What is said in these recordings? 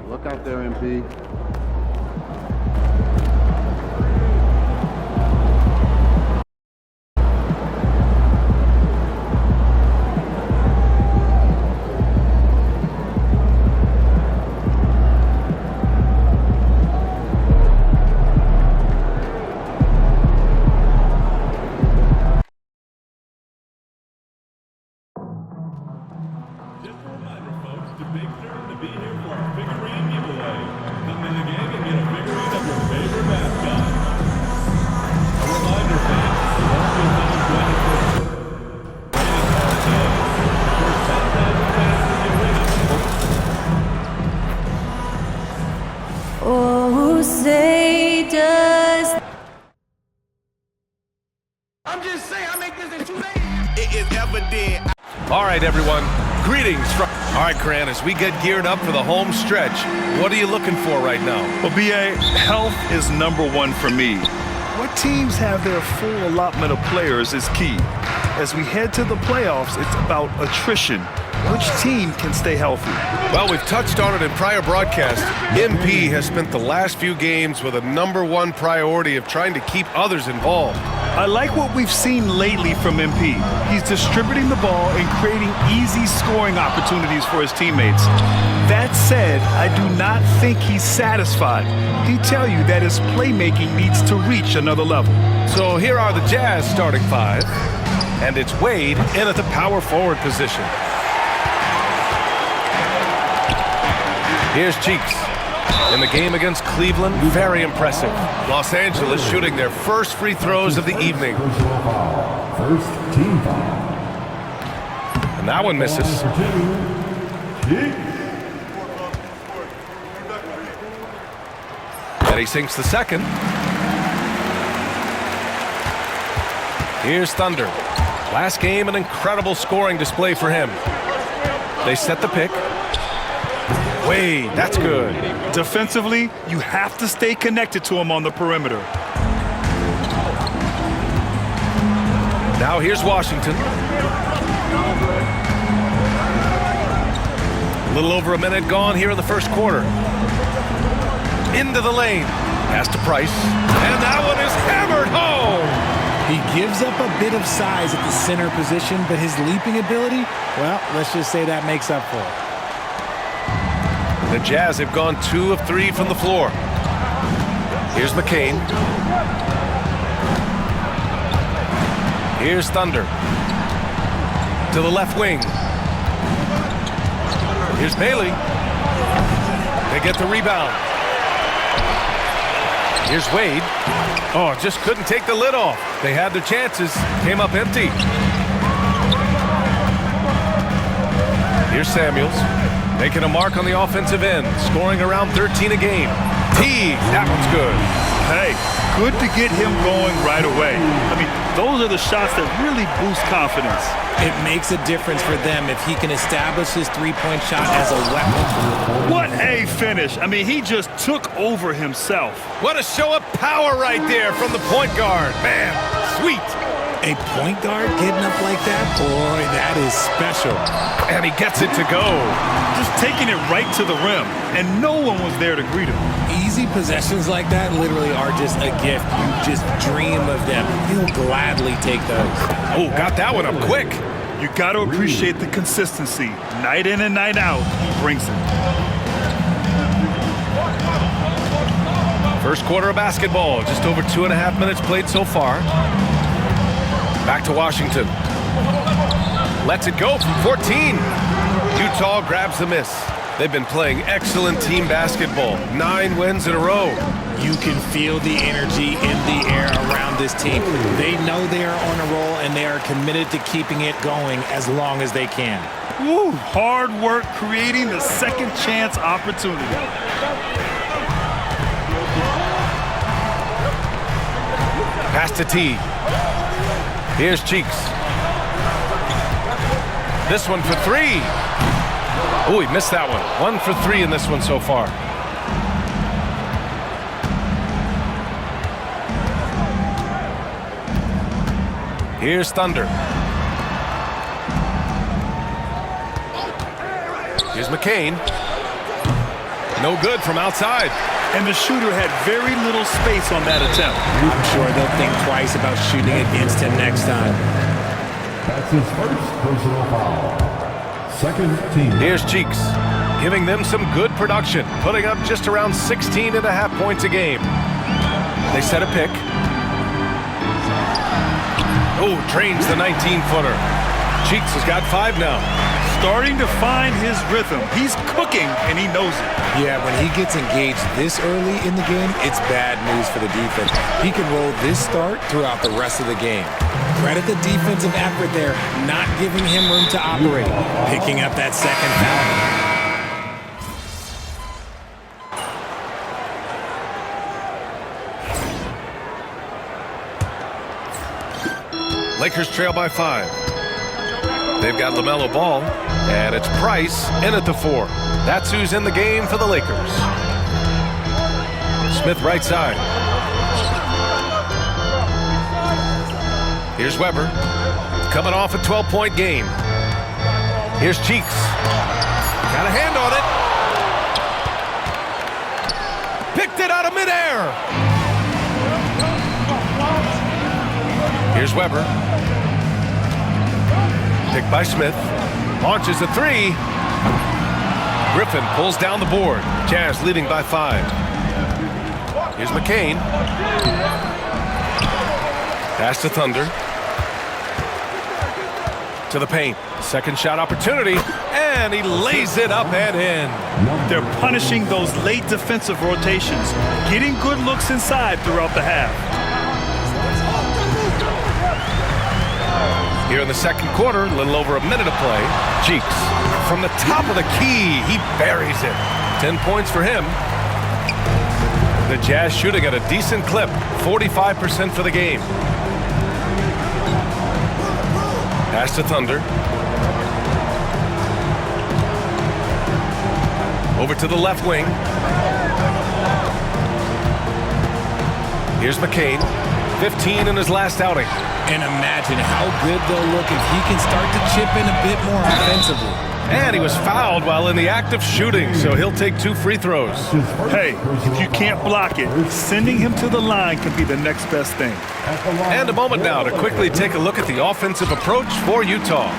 Look out there, MP. Oh, say does. I'm just saying, I make this in 2 days. It is evident. All right, everyone. Greetings from... All right, Grant, as we get geared up for the home stretch, what are you looking for right now? Well, B.A., health is #1 for me. What teams have their full allotment of players is key. As we head to the playoffs, it's about attrition. Which team can stay healthy? Well, we've touched on it in prior broadcasts. MP has spent the last few games with a #1 priority of trying to keep others involved. I like what we've seen lately from MP. He's distributing the ball and creating easy scoring opportunities for his teammates. That said, I do not think he's satisfied. He'd tell you that his playmaking needs to reach another level. So here are the Jazz starting five, and it's Wade in at the power forward position. Here's Cheeks. In the game against Cleveland, very impressive. Los Angeles shooting their first free throws of the evening. First team foul. And that one misses. And he sinks the second. Here's Thunder. Last game, an incredible scoring display for him. They set the pick. Wade, that's good. Defensively, you have to stay connected to him on the perimeter. Now here's Washington. A little over a minute gone here in the first quarter. Into the lane. Pass to Price. And that one is hammered home. He gives up a bit of size at the center position, but his leaping ability, well, let's just say that makes up for it. The Jazz have gone 2 of 3 from the floor. Here's McCain. Here's Thunder. To the left wing. Here's Bailey. They get the rebound. Here's Wade. Oh, just couldn't take the lid off. They had their chances. Came up empty. Here's Samuels. Making a mark on the offensive end. Scoring around 13 a game. Teague. That one's good. Hey, good to get him going right away. I mean, those are the shots that really boost confidence. It makes a difference for them if he can establish his three-point shot as a weapon. What a finish. I mean, he just took over himself. What a show of power right there from the point guard. Man, sweet. A point guard getting up like that? Boy, that is special. And he gets it to go. Just taking it right to the rim, and no one was there to greet him. Easy possessions like that literally are just a gift. You just dream of them. He'll gladly take those. Oh, got that one up quick. You got to appreciate the consistency. Night in and night out, he brings it. First quarter of basketball. Just over 2.5 minutes played so far. Back to Washington. Lets it go from 14. Utah grabs the miss. They've been playing excellent team basketball. 9 wins in a row. You can feel the energy in the air around this team. They know they are on a roll, and they are committed to keeping it going as long as they can. Woo, hard work creating the second chance opportunity. Pass to T. Here's Cheeks. This one for 3. Oh, he missed that one. 1 for 3 in this one so far. Here's Thunder. Here's McCain. No good from outside. And the shooter had very little space on that attempt. I'm sure they'll think twice about shooting against him next time. That's his first personal foul. Second team. Here's Cheeks, giving them some good production, putting up just around 16.5 points a game. They set a pick. Oh, drains the 19-footer. Cheeks has got 5 now. Starting to find his rhythm. He's cooking, and he knows it. Yeah, when he gets engaged this early in the game, it's bad news for the defense. He can roll this start throughout the rest of the game. Credit the defensive effort there, not giving him room to operate. Picking up that second foul. Lakers trail by 5. They've got LaMelo Ball, and it's Price in at the 4. That's who's in the game for the Lakers. Smith right side. Here's Weber, coming off a 12-point game. Here's Cheeks. Got a hand on it. Picked it out of midair. Here's Weber. Picked by Smith. Launches a 3. Griffin pulls down the board. Jazz leading by 5. Here's McCain. Pass to Thunder. To the paint. Second shot opportunity. And he lays it up and in. They're punishing those late defensive rotations, getting good looks inside throughout the half. Here in the second quarter, a little over a minute of play. Cheeks from the top of the key. He buries it. 10 points for him. The Jazz shooting at a decent clip. 45% for the game. Pass to Thunder. Over to the left wing. Here's McCain. 15 in his last outing. And imagine how good they'll look if he can start to chip in a bit more offensively. And he was fouled while in the act of shooting, so he'll take 2 free throws. Hey, if you can't block it, sending him to the line can be the next best thing. And a moment now to quickly take a look at the offensive approach for Utah.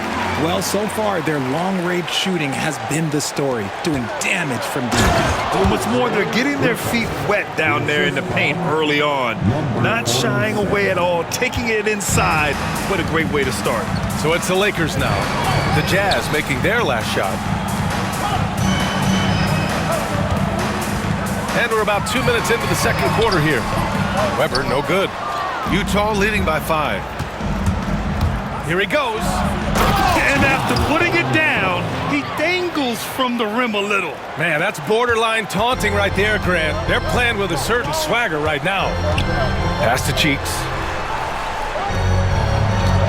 Well, so far, their long-range shooting has been the story, doing damage from deep. And what's more, they're getting their feet wet down there in the paint early on. Not shying away at all, taking it inside. What a great way to start. So it's the Lakers now. The Jazz making their last shot. And we're about 2 minutes into the second quarter here. Weber, no good. Utah leading by 5. Here he goes. And after putting it down, he dangles from the rim a little. Man, that's borderline taunting right there, Grant. They're playing with a certain swagger right now. Pass to Cheeks.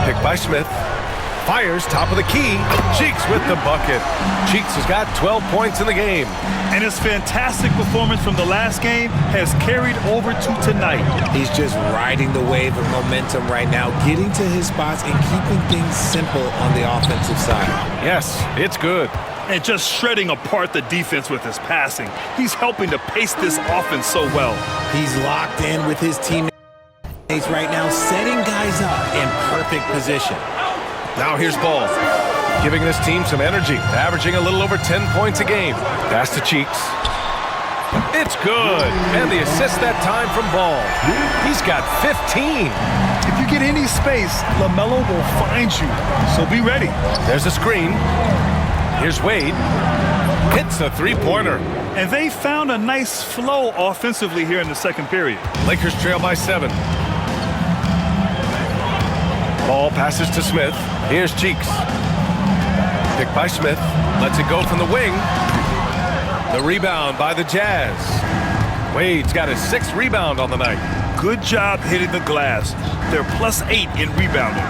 Picked by Smith. Fires top of the key. Cheeks with the bucket. Cheeks has got 12 points in the game. And his fantastic performance from the last game has carried over to tonight. He's just riding the wave of momentum right now, getting to his spots and keeping things simple on the offensive side. Yes, it's good. And just shredding apart the defense with his passing. He's helping to pace this offense so well. He's locked in with his teammates right now, setting guys up in perfect position. Now here's Ball, giving this team some energy, averaging a little over 10 points a game. Pass to Cheeks. It's good. And the assist that time from Ball. He's got 15. If you get any space, LaMelo will find you. So be ready. There's a screen. Here's Wade. Hits a three-pointer. And they found a nice flow offensively here in the second period. Lakers trail by 7. Ball passes to Smith. Here's Cheeks. Picked by Smith. Lets it go from the wing. The rebound by the Jazz. Wade's got his 6th rebound on the night. Good job hitting the glass. They're +8 in rebounding.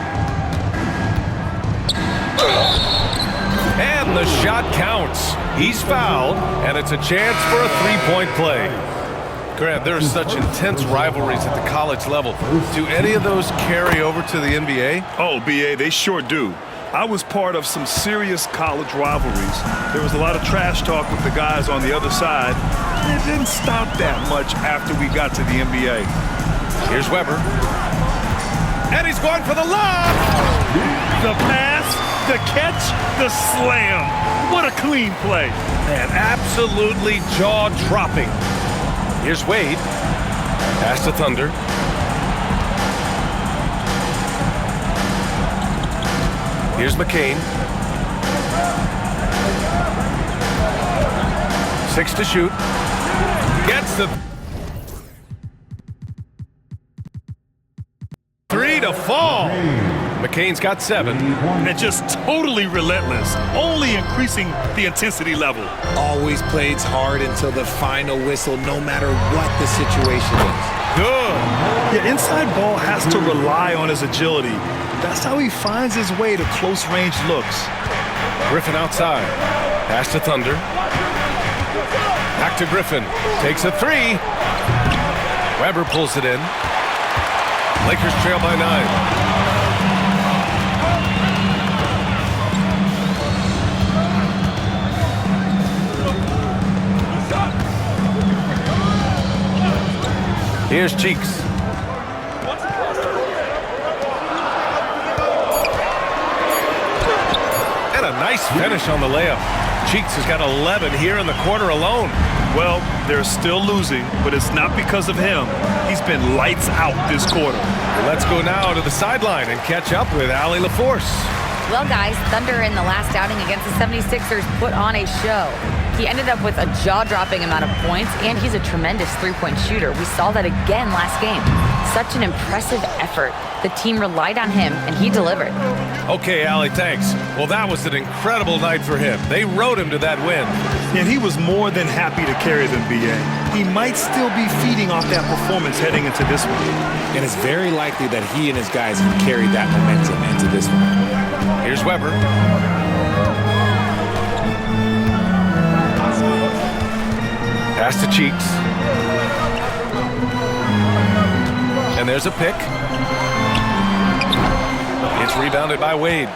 And the shot counts. He's fouled, and it's a chance for a three-point play. Grant, there are such intense rivalries at the college level. Do any of those carry over to the NBA? Oh, B.A., they sure do. I was part of some serious college rivalries. There was a lot of trash talk with the guys on the other side. It didn't stop that much after we got to the NBA. Here's Weber. And he's going for the lob! The pass, the catch, the slam. What a clean play. Man, absolutely jaw-dropping. Here's Wade. Pass to Thunder. Here's McCain. 6 to shoot. Gets the 3 to fall. McCain's got 7. And just totally relentless, only increasing the intensity level. Always plays hard until the final whistle, no matter what the situation is. Good. Yeah, inside ball has to rely on his agility. That's how he finds his way to close-range looks. Griffin outside. Pass to Thunder. Back to Griffin. Takes a 3. Weber pulls it in. Lakers trail by 9. Here's Cheeks. And a nice finish on the layup. Cheeks has got 11 here in the quarter alone. Well, they're still losing, but it's not because of him. He's been lights out this quarter. Well, let's go now to the sideline and catch up with Allie LaForce. Well, guys, Thunder in the last outing against the 76ers put on a show. He ended up with a jaw-dropping amount of points, and he's a tremendous three-point shooter. We saw that again last game. Such an impressive effort. The team relied on him, and he delivered. Okay, Allie, thanks. Well, that was an incredible night for him. They rode him to that win. And he was more than happy to carry them, B.A. He might still be feeding off that performance heading into this one. And it's very likely that he and his guys have carried that momentum into this one. Here's Weber. Pass to Cheeks. And there's a pick. It's rebounded by Wade.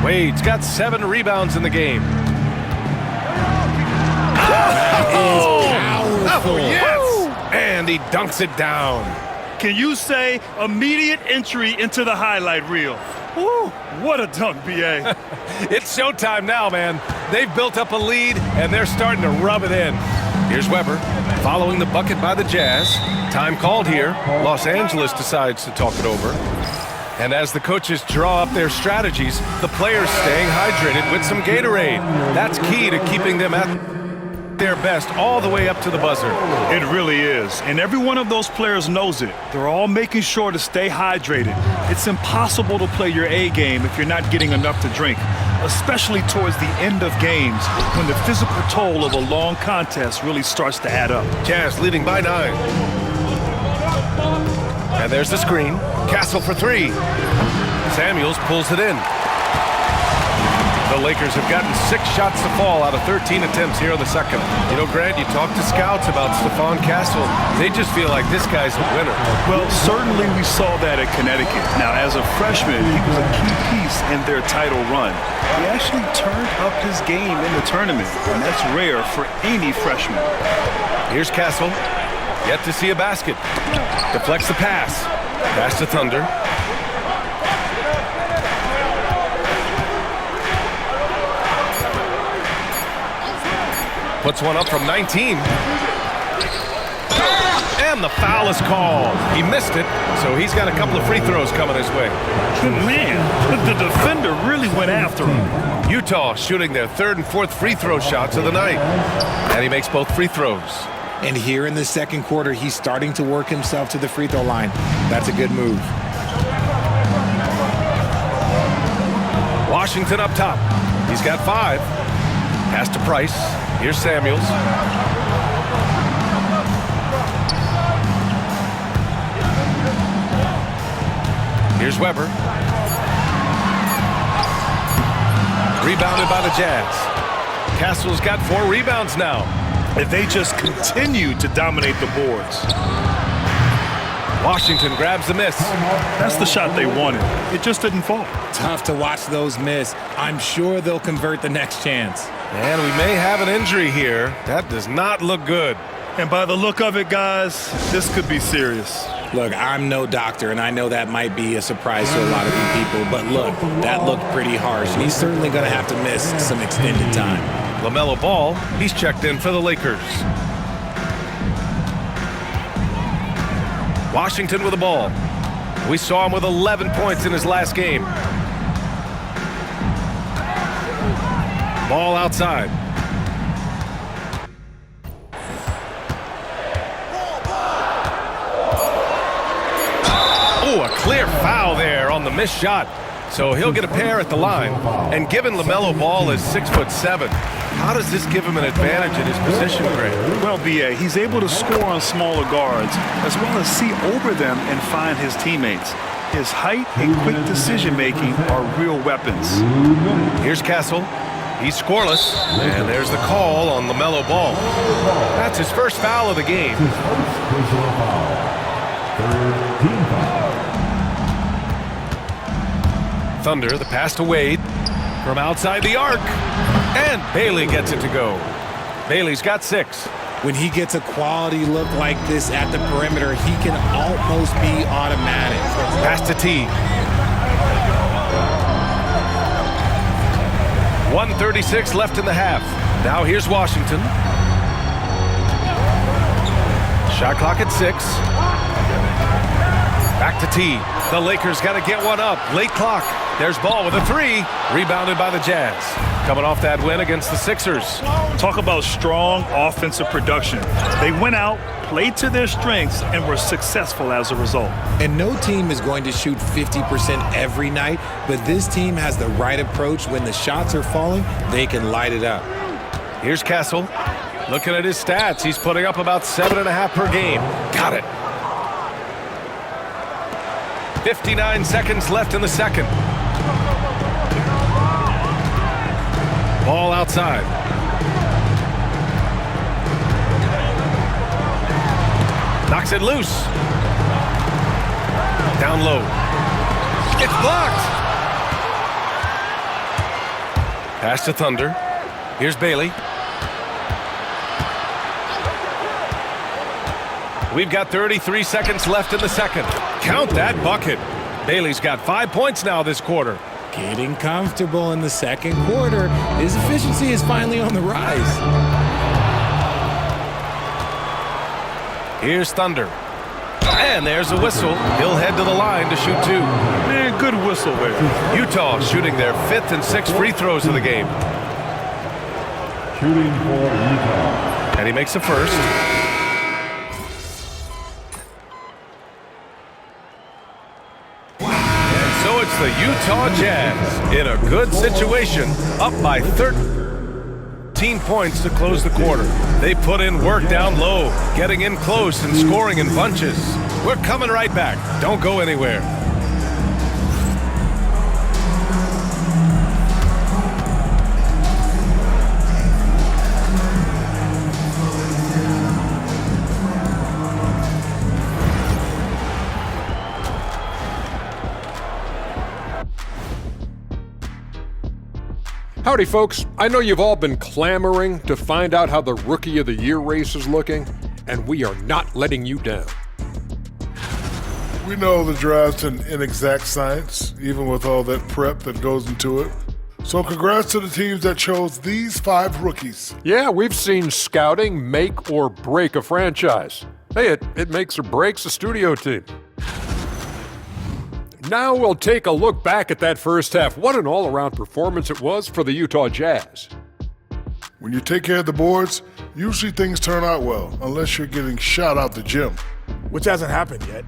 Wade's got 7 rebounds in the game. Powerful. Yes! And he dunks it down. Can you say immediate entry into the highlight reel? Woo, what a dunk, B.A. It's showtime now, man. They've built up a lead, and they're starting to rub it in. Here's Weber, following the bucket by the Jazz. Time called here. Los Angeles decides to talk it over. And as the coaches draw up their strategies, the players staying hydrated with some Gatorade. That's key to keeping them at their best all the way up to the buzzer. It really is. And every one of those players knows it. They're all making sure to stay hydrated. It's impossible to play your A game if you're not getting enough to drink, especially towards the end of games when the physical toll of a long contest really starts to add up. Jazz leading by 9. And there's the screen. Castle for 3. Samuels pulls it in. The Lakers have gotten 6 shots to fall out of 13 attempts here in the second. You know, Grant, you talk to scouts about Stephon Castle. They just feel like this guy's a winner. Well, certainly we saw that at Connecticut. Now, as a freshman, he was a key piece in their title run. He actually turned up his game in the tournament, and that's rare for any freshman. Here's Castle. Yet to see a basket. Deflects the pass. Pass to Thunder. Puts one up from 19. And the foul is called. He missed it, so he's got a couple of free throws coming his way. Man, the defender really went after him. Utah shooting their 3rd and 4th free throw shots of the night. And he makes both free throws. And here in the second quarter, he's starting to work himself to the free throw line. That's a good move. Washington up top. He's got 5. Pass to Price. Here's Samuels. Here's Weber. Rebounded by the Jazz. Castle's got 4 rebounds now. If they just continue to dominate the boards. Washington grabs the miss. That's the shot they wanted. It just didn't fall. Tough to watch those miss. I'm sure they'll convert the next chance. And we may have an injury here. That does not look good. And by the look of it, guys, this could be serious. Look, I'm no doctor, and I know that might be a surprise to a lot of you people, but look, that looked pretty harsh, and he's certainly going to have to miss some extended time. LaMelo Ball, he's checked in for the Lakers. Washington with the ball. We saw him with 11 points in his last game. Ball outside. Oh, a clear foul there on the missed shot. So he'll get a pair at the line. And given LaMelo Ball is 6'7", how does this give him an advantage in his position, Greg? Well, B.A., he's able to score on smaller guards as well as see over them and find his teammates. His height and quick decision-making are real weapons. Here's Castle. He's scoreless. And there's the call on LaMelo Ball. That's his first foul of the game. His first personal foul. Third team foul. Thunder, the pass to Wade from outside the arc. And Bailey gets it to go. Bailey's got 6. When he gets a quality look like this at the perimeter, he can almost be automatic. Pass to T. 1:36 left in the half. Now here's Washington. Shot clock at 6. Back to T. The Lakers got to get one up. Late clock. There's Ball with a 3. Rebounded by the Jazz. Coming off that win against the Sixers. Talk about strong offensive production. They went out, played to their strengths, and were successful as a result. And no team is going to shoot 50% every night, but this team has the right approach. When the shots are falling, they can light it up. Here's Castle. Looking at his stats, he's putting up about 7.5 per game. Got it. 59 seconds left in the second. Ball outside. Knocks it loose. Down low. It's blocked. Pass to Thunder. Here's Bailey. We've got 33 seconds left in the second. Count that bucket. Bailey's got 5 points now this quarter. Getting comfortable in the second quarter. His efficiency is finally on the rise. Here's Thunder. And there's a whistle. He'll head to the line to shoot 2. Man, good whistle there. Utah shooting their 5th and 6th free throws of the game. Shooting for Utah. And he makes the first. It's the Utah Jazz in a good situation, up by 13 points to close the quarter. They put in work down low, getting in close and scoring in bunches. We're coming right back. Don't go anywhere. Howdy, folks. I know you've all been clamoring to find out how the Rookie of the Year race is looking, and we are not letting you down. We know the draft's an inexact science, even with all that prep that goes into it. So congrats to the teams that chose these 5 rookies. Yeah, we've seen scouting make or break a franchise. Hey, it makes or breaks a studio team. Now we'll take a look back at that first half. What an all-around performance it was for the Utah Jazz. When you take care of the boards, usually things turn out well, unless you're getting shot out the gym. Which hasn't happened yet.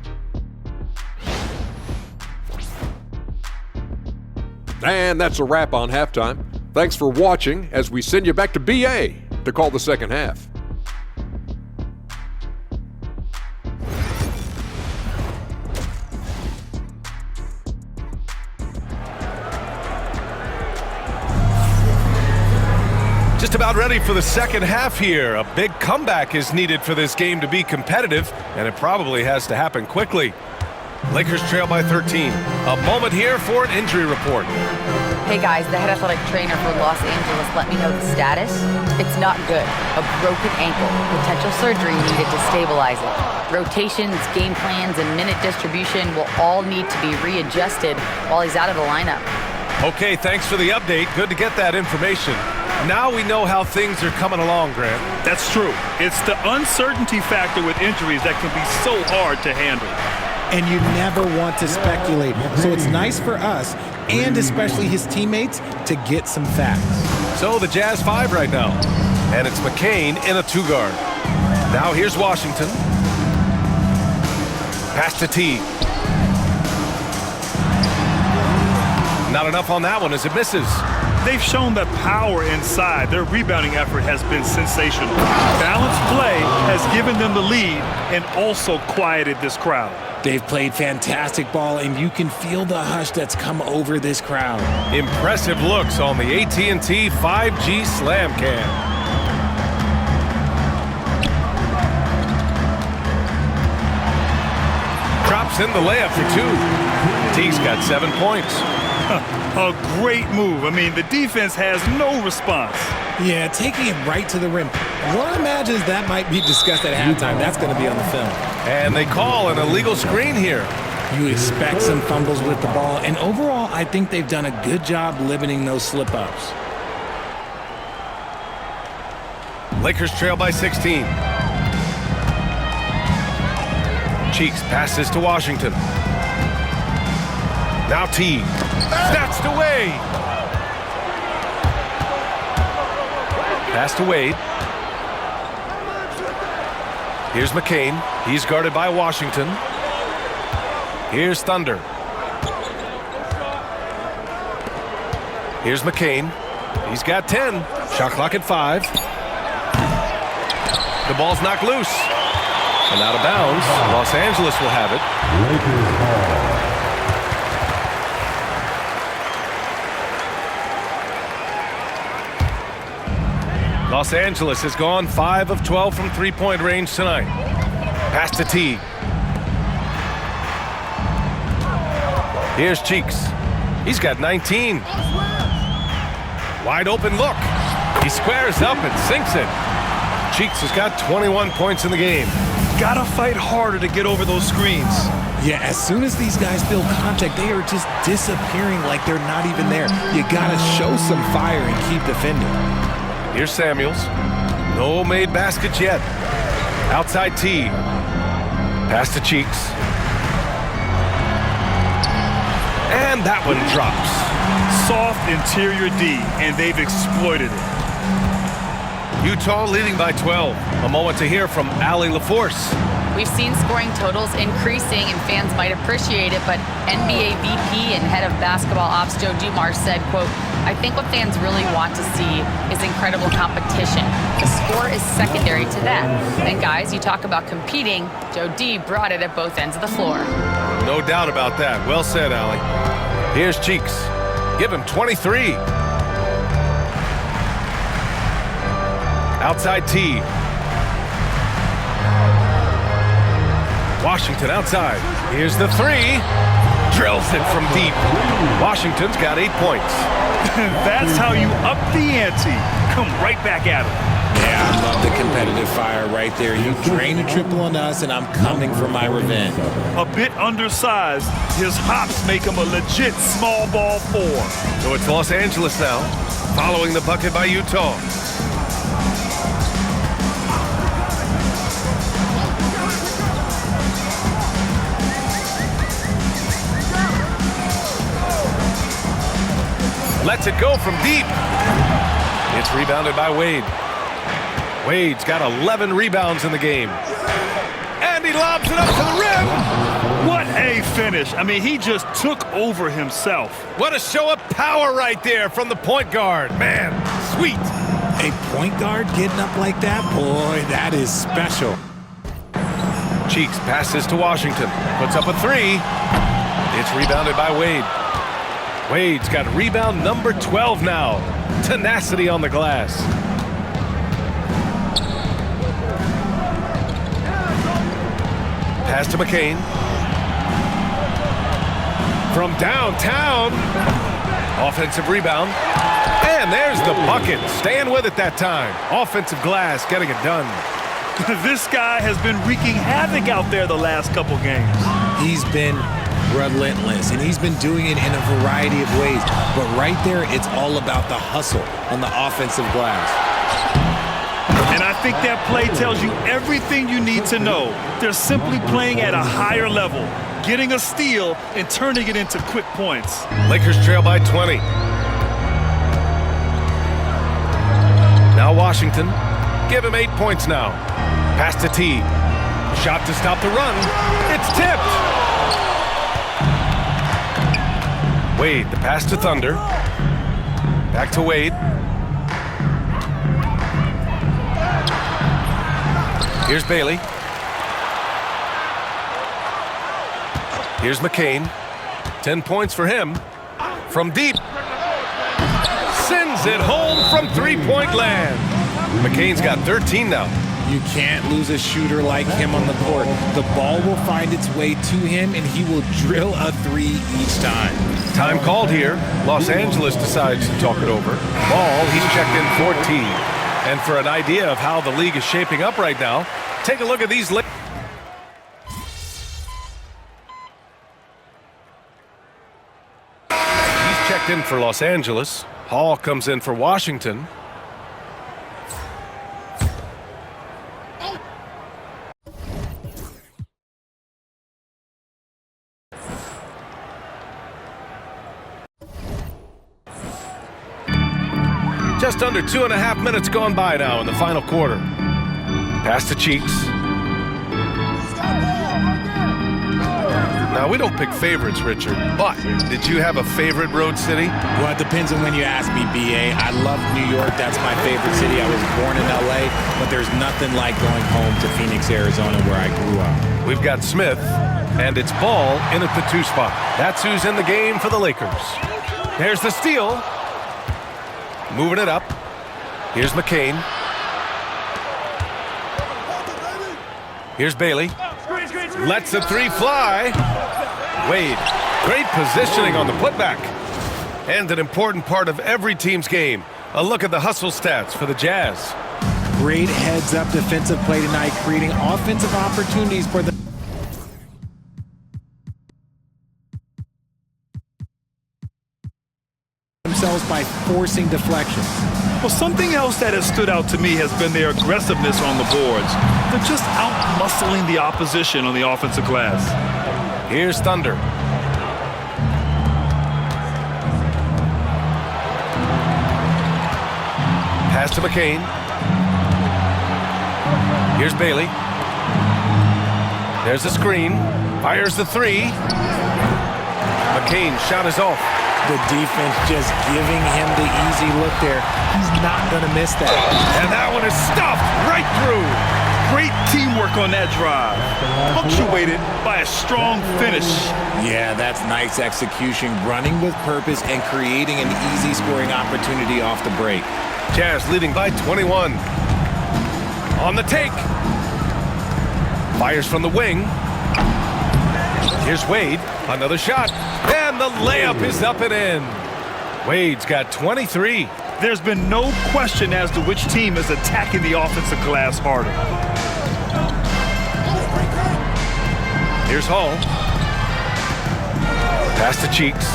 And that's a wrap on halftime. Thanks for watching as we send you back to BA to call the second half. Just just about ready for the second half here. A big comeback is needed for this game to be competitive, and it probably has to happen quickly. Lakers trail by 13. A moment here for an injury report. Hey guys, the head athletic trainer for Los Angeles let me know the status. It's not good. A broken ankle. Potential surgery needed to stabilize it. Rotations, game plans, and minute distribution will all need to be readjusted while he's out of the lineup. Okay, thanks for the update. Good to get that information. Now we know how things are coming along, Grant. That's true. It's the uncertainty factor with injuries that can be so hard to handle. And you never want to speculate. So it's nice for us, and especially his teammates, to get some facts. So the Jazz 5 right now. And it's McCain in a 2-guard. Now here's Washington. Pass to T. Not enough on that one as it misses. They've shown that power inside. Their rebounding effort has been sensational. Balanced play has given them the lead and also quieted this crowd. They've played fantastic ball, and you can feel the hush that's come over this crowd. Impressive looks on the AT&T 5G Slam Cam. Drops in the layup for 2. T's got 7 points. A great move. I mean, the defense has no response. Yeah, taking it right to the rim. One imagines that might be discussed at halftime. That's going to be on the film. And they call an illegal screen here. You expect some fumbles with the ball, and overall, I think they've done a good job limiting those slip-ups. Lakers trail by 16. Cheeks passes to Washington. Now T. Snatched away. Pass to Wade. Here's McCain. He's guarded by Washington. Here's Thunder. Here's McCain. He's got 10. Shot clock at 5. The ball's knocked loose. And out of bounds. Los Angeles will have it. Lakers ball. Los Angeles has gone 5 of 12 from three-point range tonight. Pass to T. Here's Cheeks. He's got 19. Wide open look. He squares up and sinks it. Cheeks has got 21 points in the game. Gotta fight harder to get over those screens. Yeah, as soon as these guys feel contact, they are just disappearing like they're not even there. You gotta show some fire and keep defending. Here's Samuels. No made baskets yet. Outside T. Pass to Cheeks. And that one drops. Soft interior D, and they've exploited it. Utah leading by 12. A moment to hear from Allie LaForce. We've seen scoring totals increasing, and fans might appreciate it, but NBA VP and head of basketball ops Joe Dumars said, quote, "I think what fans really want to see is incredible competition. The score is secondary to that. And guys, you talk about competing, Joe D brought it at both ends of the floor." No doubt about that. Well said, Allie. Here's Cheeks. Give him 23. Outside T. Washington outside. Here's the 3. Drills it from deep. Washington's got 8 points. That's how you up the ante. Come right back at him. Yeah, I love the competitive fire right there. You drain a triple on us, and I'm coming for my revenge. A bit undersized, his hops make him a legit small ball 4. So it's Los Angeles now, following the bucket by Utah. Lets it go from deep. It's rebounded by Wade. Wade's got 11 rebounds in the game. And he lobs it up to the rim. What a finish. I mean, he just took over himself. What a show of power right there from the point guard. Man, sweet. A point guard getting up like that? Boy, that is special. Cheeks passes to Washington. Puts up a 3. It's rebounded by Wade. Wade's got rebound number 12 now. Tenacity on the glass. Pass to McCain. From downtown. Offensive rebound. And there's the bucket. Staying with it that time. Offensive glass getting it done. This guy has been wreaking havoc out there the last couple games. He's been relentless, and he's been doing it in a variety of ways. But right there, it's all about the hustle on the offensive glass. And I think that play tells you everything you need to know. They're simply playing at a higher level, getting a steal and turning it into quick points. Lakers trail by 20. Now Washington. Give him 8 points now. Pass to T. Shot to stop the run. It's tipped. Wade, the pass to Thunder. Back to Wade. Here's Bailey. Here's McCain. 10 points for him. From deep. Sends it home from three-point land. McCain's got 13 now. You can't lose a shooter like him on the court. The ball will find its way to him, and he will drill a three each time. Time called here. Los Angeles decides to talk it over. Ball, he's checked in 14. And for an idea of how the league is shaping up right now, take a look at these. He's checked in for Los Angeles. Hall comes in for Washington. Just under 2.5 minutes gone by now in the final quarter. Pass to Cheeks. Now, we don't pick favorites, Richard, but did you have a favorite road city? Well, it depends on when you ask me, B.A. I love New York. That's my favorite city. I was born in L.A., but there's nothing like going home to Phoenix, Arizona, where I grew up. We've got Smith, and it's Ball in at the 2 spot. That's who's in the game for the Lakers. There's the steal. Moving it up. Here's McCain. Here's Bailey. Lets the three fly. Wade. Great positioning on the putback. And an important part of every team's game. A look at the hustle stats for the Jazz. Great heads-up defensive play tonight, creating offensive opportunities for the themselves by forcing deflections. Well, something else that has stood out to me has been their aggressiveness on the boards. They're just out-muscling the opposition on the offensive glass. Here's Thunder. Pass to McCain. Here's Bailey. There's the screen. Fires the three. McCain's shot is off. The defense just giving him the easy look there. He's not going to miss that. And that one is stuffed right through. Great teamwork on that drive. Punctuated by a strong finish. Yeah, that's nice execution. Running with purpose and creating an easy scoring opportunity off the break. Jazz leading by 21. On the take. Fires from the wing. Here's Wade. Another shot. And the layup is up and in. Wade's got 23. There's been no question as to which team is attacking the offensive glass harder. Here's Hall. Pass to Cheeks.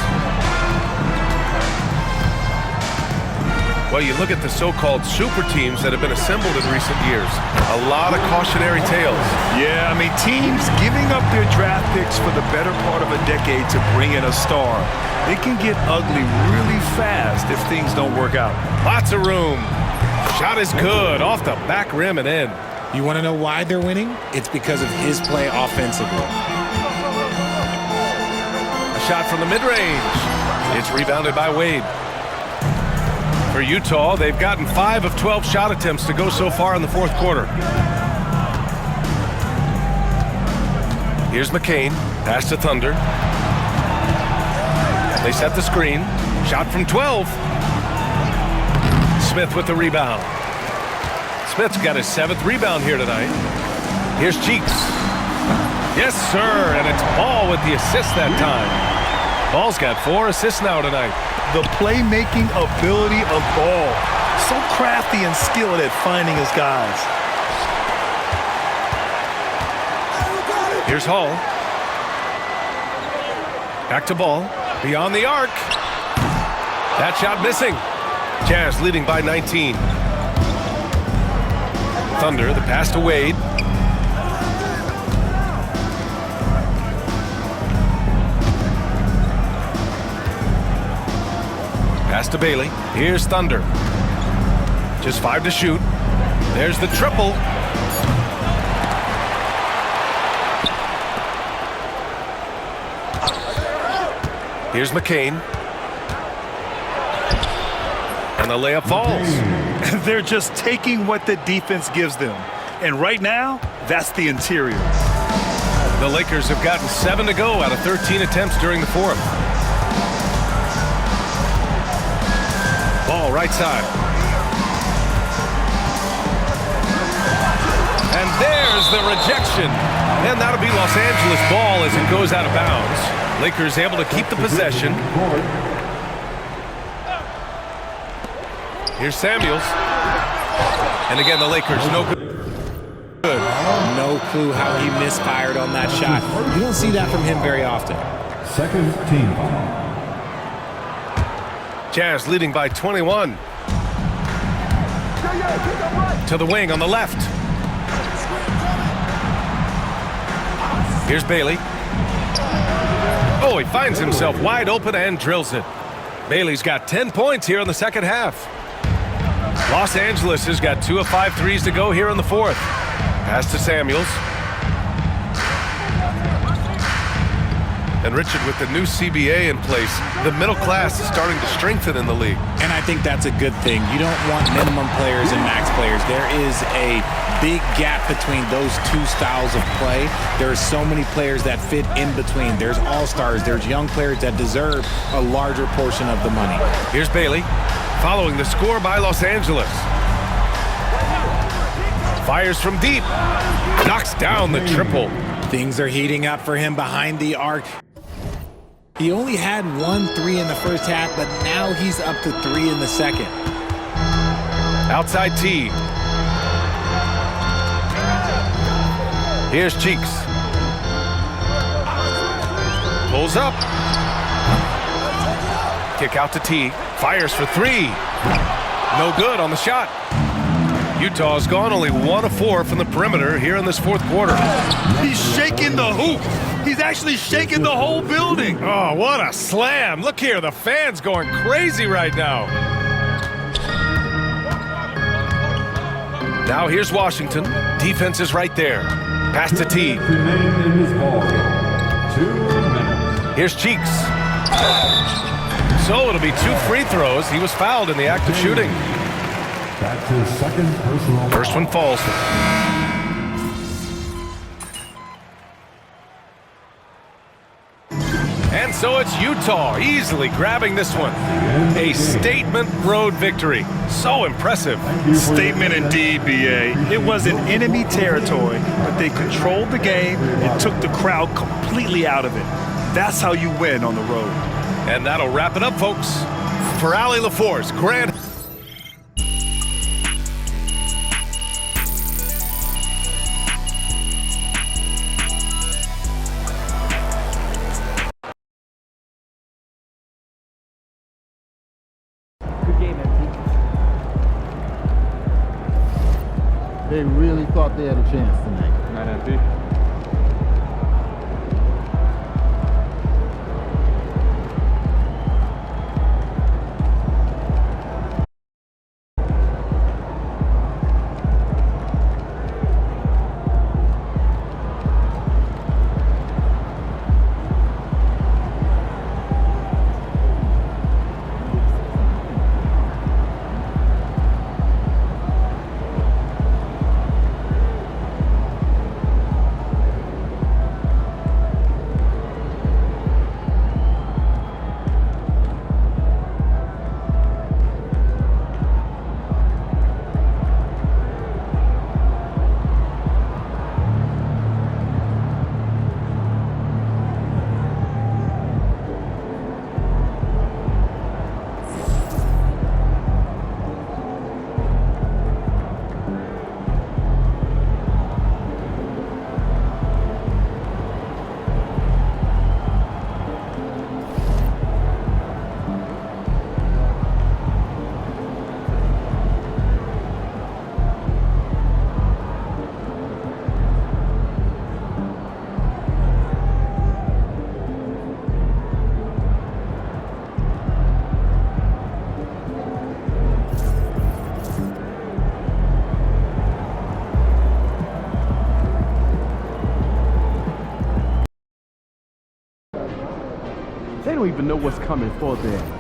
Well, you look at the so-called super teams that have been assembled in recent years. A lot of cautionary tales. Yeah, I mean, teams giving up their draft picks for the better part of a decade to bring in a star. It can get ugly really fast if things don't work out. Lots of room. Shot is good. Off the back rim and in. You want to know why they're winning? It's because of his play offensively. A shot from the mid-range. It's rebounded by Wade. For Utah, they've gotten 5 of 12 shot attempts to go so far in the fourth quarter. Here's McCain. Pass to Thunder. They set the screen. Shot from 12. Smith with the rebound. Smith's got his 7th rebound here tonight. Here's Cheeks. Yes, sir, and it's Ball with the assist that time. Ball's got 4 assists now tonight. The playmaking ability of Ball. So crafty and skilled at finding his guys. Here's Hall. Back to Ball. Beyond the arc. That shot missing. Jazz leading by 19. Thunder, the pass to Wade. Pass to Bailey. Here's Thunder. Just 5 to shoot. There's the triple. Here's McCain. And the layup falls. They're just taking what the defense gives them. And right now, that's the interior. The Lakers have gotten 7 to go out of 13 attempts during the fourth. Ball right side. And there's the rejection. And that'll be Los Angeles ball as it goes out of bounds. Lakers able to keep the possession. Here's Samuels. And again, the Lakers no good. No clue how he misfired on that shot. You don't see that from him very often. Second team foul. Jazz leading by 21. To the wing on the left. Here's Bailey. Oh, he finds himself wide open and drills it. Bailey's got 10 points here in the second half. Los Angeles has got 2 of 5 threes to go here in the fourth. Pass to Samuels. And Richard, with the new CBA in place, the middle class is starting to strengthen in the league. And I think that's a good thing. You don't want minimum players and max players. There is a big gap between those two styles of play. There are so many players that fit in between. There's all-stars. There's young players that deserve a larger portion of the money. Here's Bailey, following the score by Los Angeles. Fires from deep. Knocks down the triple. Things are heating up for him behind the arc. He only had 1 3 in the first half, but now he's up to 3 in the second. Outside T. Here's Cheeks. Pulls up. Kick out to T. Fires for 3. No good on the shot. Utah's gone only 1 of 4 from the perimeter here in this fourth quarter. He's shaking the hoop. He's actually shaking the whole building. Oh, what a slam. Look here, the fans going crazy right now. Now here's Washington. Defense is right there. Pass to T. Here's Cheeks. So it'll be 2 free throws. He was fouled in the act of shooting. That's his second personal. First one falls. And so it's Utah easily grabbing this one. A statement road victory. So impressive. Statement indeed, BA. It was in enemy territory, but they controlled the game and took the crowd completely out of it. That's how you win on the road. And that'll wrap it up, folks. For Allie LaForce, Grand. They really thought they had a chance tonight. Night, MP. don't even know what's coming for them.